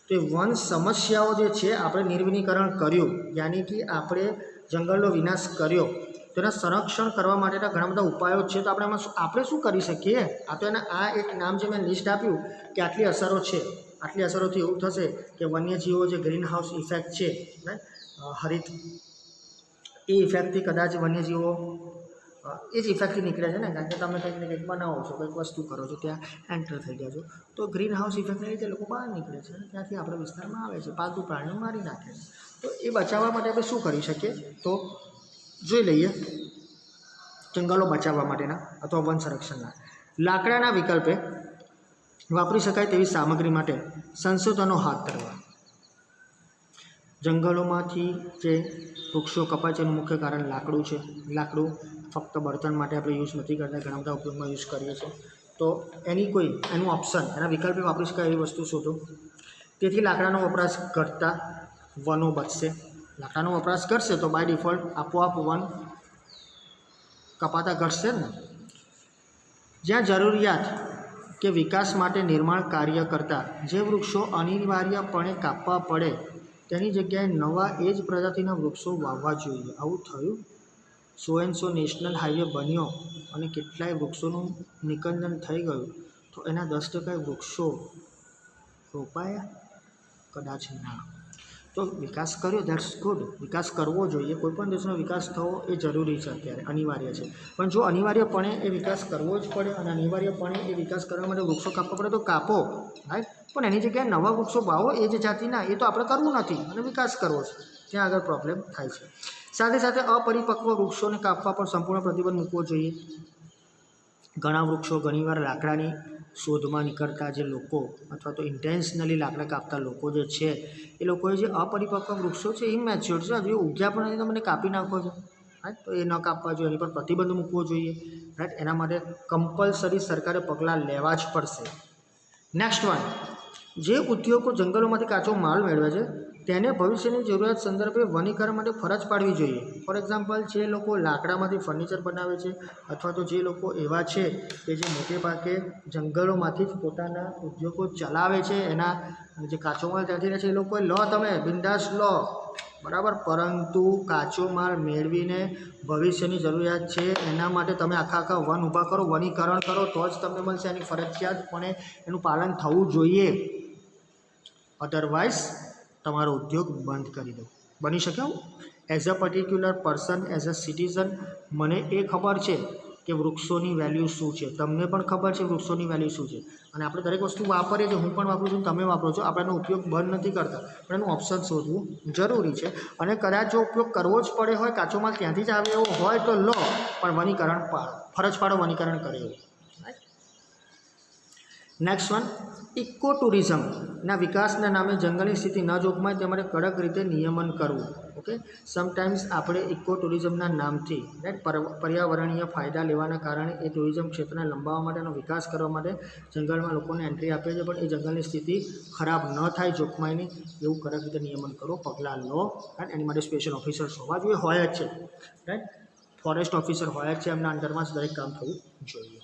તો એ વન સમસ્યાઓ જે છે આપણે નિર્વનીકરણ કર્યું, યાની કે આપણે જંગલનો વિનાશ કર્યો, તેના સંરક્ષણ કરવા માટેના ઘણા બધા ઉપાયો છે. તો આપણે શું કરી શકીએ? આ તો એના આ એક નામ જે મેં લિસ્ટ આપ્યું કે આટલી અસરો છે, આટલી અસરોથી એવું થશે કે વન્યજીવો જે ગ્રીન હાઉસ ઇફેક્ટ છે, હરિત, એ ઇફેક્ટથી કદાચ વન્યજીવો એ જ ઇફેક્ટથી નીકળે છે ને, કારણ કે તમે કંઈક ને કંઈક બનાવો છો, કંઈક વસ્તુ કરો છો, ત્યાં એન્ટર થઈ ગયા છો, તો ગ્રીન હાઉસ ઇફેક્ટને લીધે લોકો બહાર નીકળે છે અને ત્યાંથી આપણા વિસ્તારમાં આવે છે, પાલતુ પ્રાણીઓ મારી નાખે છે. તો એ બચાવવા માટે આપણે શું કરી શકીએ? તો જોઈ લઈએ જંગલો બચાવવા માટેના અથવા વન સંરક્ષણના. લાકડાના વિકલ્પે વાપરી શકાય તેવી સામગ્રી માટે સંશોધનો હાથ ધરવા. જંગલોમાંથી જે વૃક્ષો કપાય છે એનું મુખ્ય કારણ લાકડું છે. લાકડું ફક્ત બળતણ માટે આપણે યુઝ નથી કરતા, ઘણા બધા ઉપયોગમાં યુઝ કરીએ છીએ. તો એનું ઓપ્શન, એના વિકલ્પે વાપરી શકાય એવી વસ્તુ શોધો. તેથી લાકડાનો વપરાશ ઘટતા વનો બચશે. લાકડાનો વપરાશ કરશે તો બાય ડિફોલ્ટ આપોઆપ વન કપાતા ઘટશે ને. જ્યાં જરૂરિયાત કે વિકાસ માટે નિર્માણ કાર્ય કરતા જે વૃક્ષો અનિવાર્યપણે કાપવા પડે તેની જગ્યાએ નવા એ જ પ્રજાતિના વૃક્ષો વાવવા જોઈએ. આવું થયું? 100 નેશનલ હાઈવે બન્યો અને કેટલાય વૃક્ષોનું નિકંદન થઈ ગયું, તો એના 10% વૃક્ષો રોપાયા? કદાચ ના. તો વિકાસ કર્યો, ધેટ્સ ગુડ, વિકાસ કરવો જોઈએ. કોઈપણ દેશનો વિકાસ થવો એ જરૂરી છે, અત્યારે અનિવાર્ય છે. પણ જો અનિવાર્યપણે એ વિકાસ કરવો જ પડે અને અનિવાર્યપણે એ વિકાસ કરવા માટે વૃક્ષો કાપવા પડે તો કાપો, રાઈટ. પણ એની જગ્યાએ નવા વૃક્ષો વાવો એ જ જાતિના, એ તો આપણે કરવું નથી અને વિકાસ કરવો છે, ત્યાં આગળ પ્રોબ્લેમ થાય છે. સાથે સાથે અપરિપક્વ વૃક્ષોને કાપવા પર સંપૂર્ણ પ્રતિબંધ મૂકવો જોઈએ. ઘણા વૃક્ષો ઘણીવાર લાકડાની શોધમાં નીકળતા જે લોકો અથવા તો ઇન્ટેન્શનલી લાકડા કાપતા લોકો જે છે, એ લોકોએ જે અપરિપક્વ વૃક્ષો છે, ઇમેચ્યોર છે, હજુ ઉગ્યા પણ નથી, તમને કાપી નાખો છો, રાઈટ. તો એ ન કાપવા જોઈએ, એની પર પ્રતિબંધ મૂકવો જોઈએ, રાઈટ. એના માટે કમ્પલસરી સરકારે પગલાં લેવા જ પડશે. નેક્સ્ટ વન, જે ઉદ્યોગો જંગલોમાંથી કાચો માલ મેળવે છે તેને ભવિષ્યની જરૂરિયાત સંદર્ભે વનીકરણ માટે ફરજ પાડવી જોઈએ. ફોર એક્ઝામ્પલ, જે લોકો લાકડામાંથી ફર્નિચર બનાવે છે અથવા તો જે લોકો એવા છે કે જે મોટે ભાગે જંગલોમાંથી જ પોતાના ઉદ્યોગો ચલાવે છે, એના જે કાચો માલ ત્યાંથી રહે છે, એ લોકોએ લો, તમે બિંદાસ લો, બરાબર. પરંતુ કાચો માલ મેળવીને ભવિષ્યની જરૂરિયાત છે એના માટે તમે આખા વન ઊભા કરો, વનીકરણ કરો, તો જ તમને મળશે. એની ફરજિયાતપણે એનું પાલન થવું જોઈએ. અધરવાઇઝ તમારો ઉદ્યોગ બંધ કરી દો. બની શકે આવું? As a particular person, as a citizen, મને એ ખબર છે કે વૃક્ષોની વેલ્યુ શું છે, તમને પણ ખબર છે વૃક્ષોની વેલ્યુ શું છે, અને આપણે દરેક વસ્તુ વાપરીએ છીએ, હું પણ વાપરું છું, તમે વાપરો છો, આપણે એનો ઉપયોગ બંધ નથી કરતા, પણ એનું ઓપ્શન શોધવું જરૂરી છે. અને કદાચ જો ઉપયોગ કરવો જ પડે હોય, કાચો માલ ત્યાંથી જ આવે એવો હોય તો લો, પણ વનીકરણ પાડો, ફરજ પાડો, વનીકરણ કરે એવું. નેક્સ્ટ વન, ઇકો ટુરિઝમના વિકાસના નામે જંગલની સ્થિતિ ન જોખમાય તે માટે કડક રીતે નિયમન કરવું. ઓકે, સમટાઈમ્સ આપણે ઇકો ટુરિઝમના નામથી, રાઈટ, પર્યાવરણીય ફાયદા લેવાના કારણે એ ટુરિઝમ ક્ષેત્રને લંબાવવા માટે અને વિકાસ કરવા માટે જંગલમાં લોકોને એન્ટ્રી આપે છે, પણ એ જંગલની સ્થિતિ ખરાબ ન થાય, જોખમાયની, એવું કડક રીતે નિયમન કરો, પગલાં લો, રાઈટ. એની માટે સ્પેશિયલ ઓફિસર્સ હોવા જોઈએ, હોય જ છે, રાઈટ. ફોરેસ્ટ ઓફિસર હોય જ છે, એમના અંડરમાં જ દરેક કામ થવું જોઈએ.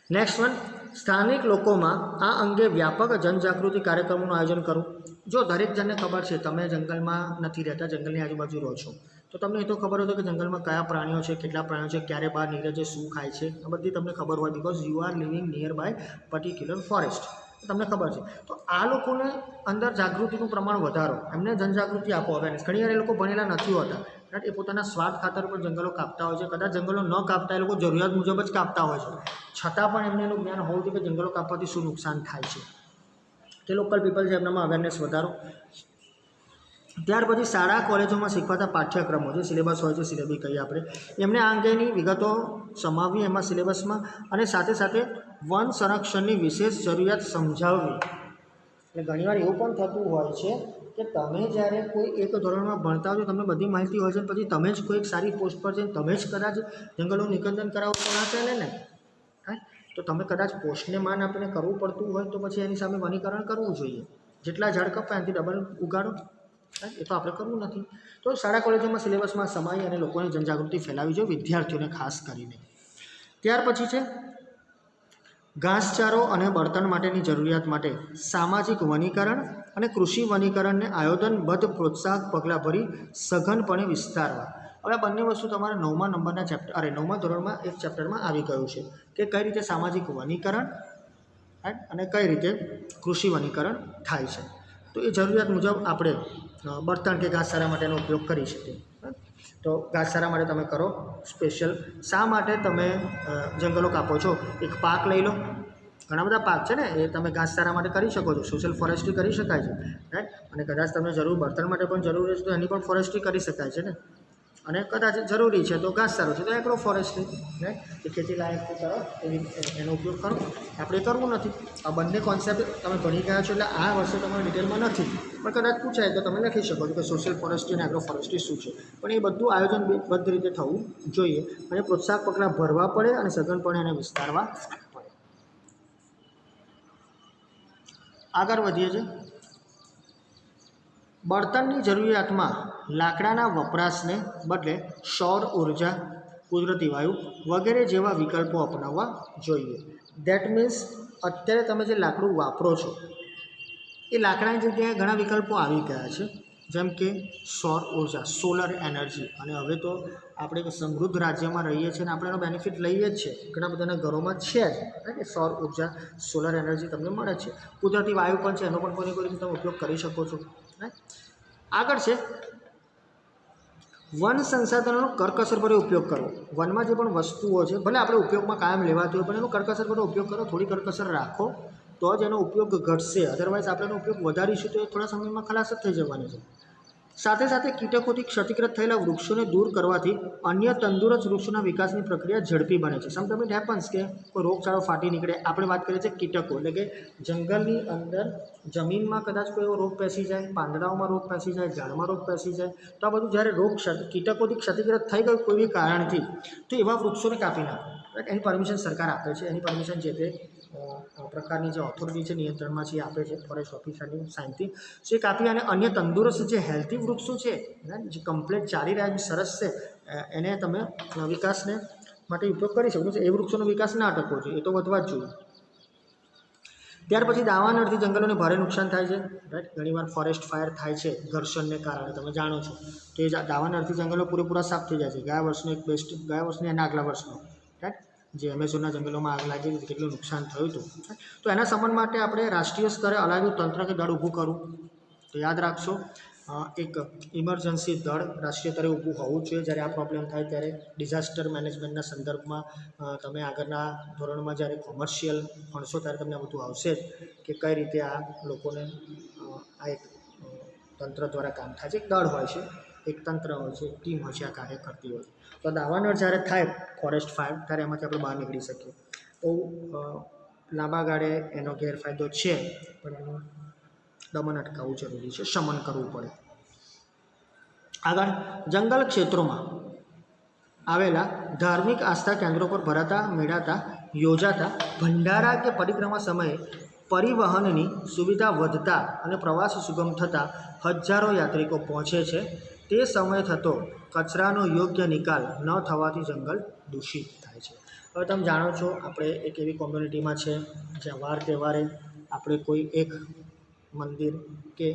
નેક્સ્ટ વન, સ્થાનિક લોકોમાં આ અંગે વ્યાપક જનજાગૃતિ કાર્યક્રમોનું આયોજન કરવું. જો દરેક જણને ખબર છે, તમે જંગલમાં નથી રહેતા, જંગલની આજુબાજુ રહો છો, તો તમને એ તો ખબર હોય કે જંગલમાં કયા પ્રાણીઓ છે, કેટલા પ્રાણીઓ છે, ક્યારે બહાર નીકળે છે, શું ખાય છે, આ બધી તમને ખબર હોય, because you are living near by particular forest, તમને ખબર છે. તો આ લોકોને અંદર જાગૃતિનું પ્રમાણ વધારો, એમને જનજાગૃતિ આપો, અવેરનેસ. ઘણીવાર એ લોકો ભણેલા નથી હોતા, રાઈટ. એ પોતાના સ્વાર્થ ખાતર પર જંગલો કાપતા હોય છે, કદાચ જંગલો ન કાપતા, એ લોકો જરૂરિયાત મુજબ જ કાપતા હોય છે, છતાં પણ એમને એનું જ્ઞાન હોવું જોઈએ કે જંગલો કાપવાથી શું નુકસાન થાય છે. તે લોકલ પીપલ છે, એમનામાં અવેરનેસ વધારો. ત્યાર પછી શાળા કોલેજોમાં શીખવાતા પાઠ્યક્રમો, જે સિલેબસ હોય છે, સિલેબી કહીએ આપણે, એમને આ અંગેની વિગતો સમાવવી એમાં સિલેબસમાં, અને સાથે સાથે વન સંરક્ષણની વિશેષ જરૂરિયાત સમજાવવી. એટલે ઘણીવાર એવું પણ થતું હોય છે કે તમે જ્યારે કોઈ એક ધોરણમાં ભણતા હોય તમને બધી માહિતી હોય છે, પછી તમે જ કોઈ એક સારી પોસ્ટ પર જઈને તમે જ કદાચ જંગલોનું નિકંદન કરાવો તો ના ચાલે ને. હા, તો તમે કદાચ પોસ્ટને માન આપીને કરવું પડતું હોય તો પછી એની સામે વનીકરણ કરવું જોઈએ. જેટલા ઝાડ કપાય એનાથી ડબલ ઉગાડો. એ તો આપણે કરવું નથી. તો શાળા કોલેજોમાં સિલેબસમાં સમાય અને લોકોની જનજાગૃતિ ફેલાવી જોઈએ, વિદ્યાર્થીઓને ખાસ કરીને. ત્યાર પછી છે ઘાસચારો અને બળતણ માટેની જરૂરિયાત માટે સામાજિક વનીકરણ અને કૃષિ વનીકરણને આયોજનબદ્ધ પ્રોત્સાહક પગલાં ભરી સઘનપણે વિસ્તારવા. હવે આ બંને વસ્તુ તમારા 9મા નંબરના 9મા ધોરણમાં એક ચેપ્ટરમાં આવી ગયું છે કે કઈ રીતે સામાજિક વનીકરણ અને કઈ રીતે કૃષિ વનીકરણ થાય છે. તો એ જરૂરિયાત મુજબ આપણે બળતણ કે ઘાસચારા માટેનો ઉપયોગ કરી શકીએ. તો ઘાસચારા માટે તમે કરો સ્પેશિયલ. શા માટે તમે જંગલો કાપો છો? એક પાક લઈ લો, ઘણા બધા પાક છે ને, એ તમે ઘાસચારા માટે કરી શકો છો. સોશિયલ ફોરેસ્ટ્રી કરી શકાય છે, રાઈટ. અને કદાચ તમને જરૂર બળતણ માટે પણ જરૂર છે તો એની પણ ફોરેસ્ટ્રી કરી શકાય છે ને. અને કદાચ જરૂરી છે તો ઘાસચારો છે તો એગ્રો ફોરેસ્ટ્રી, રાઈટ. એ ખેતી લાયક એનો ઉપયોગ કરો. આપણે કરવું નથી. આ બંને કોન્સેપ્ટ તમે ભણી ગયા છો એટલે આ વર્ષે તમારે ડિટેલમાં નથી, પણ કદાચ પૂછાય તો તમે લખી શકો છો કે સોશિયલ ફોરેસ્ટ્રી અને એગ્રો ફોરેસ્ટ્રી શું છે. પણ એ બધું આયોજનબદ્ધ રીતે થવું જોઈએ અને પ્રોત્સાહક પગલાં ભરવા પડે અને સઘનપણે એને વિસ્તારવા પડે. આગળ વધીએ છીએ. બળતણની જરૂરિયાતમાં લાકડાના વપરાશને બદલે સૌર ઉર્જા, કુદરતી વાયુ વગેરે જેવા વિકલ્પો અપનાવવા જોઈએ. ધેટ મીન્સ અત્યારે તમે જે લાકડું વાપરો છો એ લાકડાની જગ્યાએ ઘણા વિકલ્પો આવી ગયા છે, જેમ કે સૌર ઉર્જા, સોલર એનર્જી. અને હવે તો આપણે એક સમૃદ્ધ રાજ્યમાં રહીએ છીએ અને આપણે એનો બેનિફિટ લઈએ જ છીએ. ઘણા બધાના ઘરોમાં છે જ કે સૌર ઉર્જા, સોલર એનર્જી તમને મળે છે. કુદરતી વાયુ પણ છે, એનો પણ કોઈ રીતે તમે ઉપયોગ કરી શકો છો. આગળ છે વન સંસાધનોનો કરકસરભર્યો ઉપયોગ કરવો. વનમાં જે પણ વસ્તુઓ છે ભલે આપણે ઉપયોગમાં કાયમ લેવાતી હોય, પણ એનો કરકસરભર્યો ઉપયોગ કરો. થોડી કરકસર રાખો તો જ એનો ઉપયોગ ઘટશે. અધરવાઇઝ આપણે એનો ઉપયોગ વધારીશું તો એ થોડા સમયમાં ખલાસ જ થઈ જવાની છે. સાથે સાથે કીટકોથી ક્ષતિગ્રસ્ત થયેલા વૃક્ષોને દૂર કરવાથી અન્ય તંદુરસ્ત વૃક્ષોના વિકાસની પ્રક્રિયા ઝડપી બને છે. સમટાઈમ ઇટ હેપન્સ કે કોઈ રોગચાળો ફાટી નીકળે. આપણે વાત કરીએ છીએ કીટકો, એટલે કે જંગલની અંદર જમીનમાં કદાચ કોઈ એવો રોગ પેસી જાય, પાંદડાઓમાં રોગ પેસી જાય, ઝાડમાં રોગ પેસી જાય, તો આ બધું જ્યારે કીટકોથી ક્ષતિગ્રસ્ત થઈ ગયું કોઈ બી કારણથી, તો એવા વૃક્ષોને કાપી નાખો. એની પરમિશન સરકાર આપે છે. એની પરમિશન જે તે પ્રકારની જે ઓથોરિટી છે, નિયંત્રણમાં છે, એ આપે છે, ફોરેસ્ટ ઓફિસરની સાઇનથી. સો એ કાપી અને અન્ય તંદુરસ્ત જે હેલ્ધી વૃક્ષો છે, જે કમ્પ્લીટ ચાલી રહ્યા છે, સરસ છે, એને તમે વિકાસને માટે ઉપયોગ કરી શકો છો. એ વૃક્ષોનો વિકાસ ના અટકવો જોઈએ, એ તો વધવા જ જોઈએ. ત્યાર પછી દાવાનળથી જંગલોને ભારે નુકસાન થાય છે, રાઈટ. ઘણીવાર ફોરેસ્ટ ફાયર થાય છે ઘર્ષણને કારણે, તમે જાણો છો. તો એ દાવાનળથી જંગલો પૂરેપૂરા સાફ થઈ જાય છે. ગયા વર્ષનો એના આગલા વર્ષનો, રાઈટ, જે એમેઝોનના જંગલોમાં આગ લાગી હતી, કેટલું નુકસાન થયું હતું. તો એના શમન માટે આપણે રાષ્ટ્રીય સ્તરે અલાયદું તંત્ર કે દળ ઊભું કરવું. તો યાદ રાખશો, એક ઇમરજન્સી દળ રાષ્ટ્રીય સ્તરે ઊભું હોવું જોઈએ જ્યારે આ પ્રોબ્લેમ થાય ત્યારે. ડિઝાસ્ટર મેનેજમેન્ટના સંદર્ભમાં તમે આગળના ધોરણમાં જ્યારે કોમર્શિયલ ભણશો ત્યારે તમને આ બધું આવશે જ કે કઈ રીતે આ લોકોને આ એક તંત્ર દ્વારા કામ થાય છે. એક દળ હોય છે, એક તંત્ર હોય છે, એક ટીમ હોય છે, આ કાર્ય કરતી હોય છે. તો દાવાનળ જ્યારે થાય ફોરેસ્ટ ફાયર ત્યારે એમાંથી આપણે બહાર નીકળી શકીએ. તો લાંબા ગાળે એનો ગેરફાયદો છે, પણ એનું દમન અટકાવવું જરૂરી છે, શમન કરવું પડે. આગળ જંગલ ક્ષેત્રોમાં આવેલા ધાર્મિક આસ્થા કેન્દ્રો પર ભરાતા, મેળાતા, યોજાતા ભંડારા કે પરિક્રમા સમયે પરિવહનની સુવિધા વધતા અને પ્રવાસ સુગમ થતાં હજારો યાત્રિકો પહોંચે છે. તે સમયે થતો કચરાનો યોગ્ય નિકાલ ન થવાથી જંગલ દૂષિત થાય છે. હવે તમે જાણો છો, આપણે એક એવી કોમ્યુનિટીમાં છે જ્યાં વાર તહેવારે આપણે કોઈ એક મંદિર કે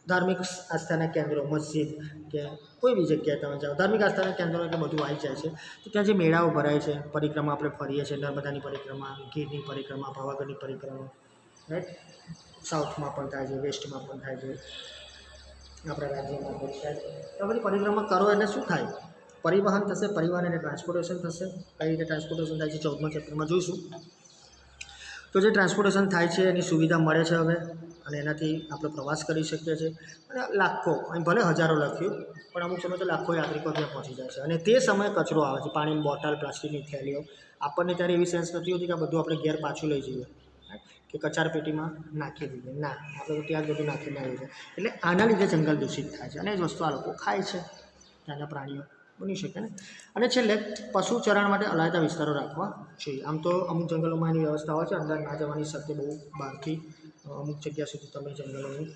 ધાર્મિક આસ્થાના કેન્દ્રો, મસ્જિદ કે કોઈ બી જગ્યાએ તમે જાઓ, ધાર્મિક આસ્થાના કેન્દ્રો એટલે બધું આવી જાય છે. તો ત્યાં જે મેળાઓ ભરાય છે, પરિક્રમા આપણે ફરીએ છીએ, નર્મદાની પરિક્રમા, ગીરની પરિક્રમા, પાવાગઢની પરિક્રમા, રાઈટ. સાઉથમાં પણ થાય છે, વેસ્ટમાં પણ થાય છે, આપણા રાજ્યમાં પણ થાય છે. તો આ બધી પરિક્રમા કરો એટલે શું થાય? પરિવહન થશે, પરિવહન એટલે ટ્રાન્સપોર્ટેશન થશે. કઈ રીતે ટ્રાન્સપોર્ટેશન થાય છે 14મા ચેપ્ટરમાં જોઈશું. તો જે ટ્રાન્સપોર્ટેશન થાય છે એની સુવિધા મળે છે હવે, અને એનાથી આપણે પ્રવાસ કરી શકીએ છીએ. અને લાખો, અહીં ભલે હજારો લખ્યું, પણ અમુક સમય તો લાખો યાત્રિકો ત્યાં પહોંચી જાય છે. અને તે સમયે કચરો આવે છે, પાણીની બોટલ, પ્લાસ્ટિકની થેલીઓ. આપણને ત્યારે એવી સેન્સ નથી હોતી કે આ બધું આપણે ઘેર પાછું લઈ જઈએ. કે કચરા પેટીમાં નાખી દઈએ, ના, આપણે તો ત્યાં જ બધું નાખીને આવ્યું છે. એટલે આના લીધે જંગલ દૂષિત થાય છે અને એ જ વસ્તુ આ લોકો ખાય છે, ત્યાંના પ્રાણીઓ, બની શકે ને. અને છેલ્લે પશુ ચરણ માટે અલાયદા વિસ્તારો રાખવા જોઈએ. આમ તો અમુક જંગલોમાં એની વ્યવસ્થા હોય છે, અંદર ના જવાની શક્તિ બહુ બહારથી અમુક જગ્યા સુધી તમે જંગલોની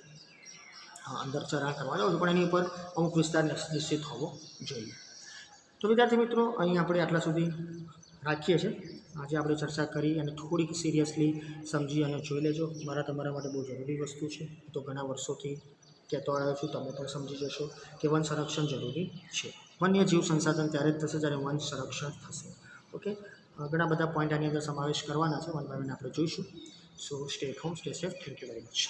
અંદર ચરણ કરવા જાઓ છો, પણ એની ઉપર અમુક વિસ્તાર નિશ્ચિત હોવો જોઈએ. તો વિદ્યાર્થી મિત્રો, અહીં આપણે આટલા સુધી રાખીએ છીએ. આજે આપણે ચર્ચા કરી અને થોડીક સિરિયસલી સમજી અને જોઈ લેજો. તમારા માટે બહુ જરૂરી વસ્તુ છે. તો ઘણા વર્ષોથી કહેતો આવ્યો છું, તમે પણ સમજી જશો કે વન સંરક્ષણ જરૂરી છે. વન્ય જીવ સંસાધન ત્યારે જ થશે જ્યારે વન સંરક્ષણ થશે. ઓકે, ઘણા બધા પોઈન્ટ આની અંદર સમાવેશ કરવાના છે. વન બાય વન આપણે જોઈશું. So stay at home, stay safe. Thank you very much.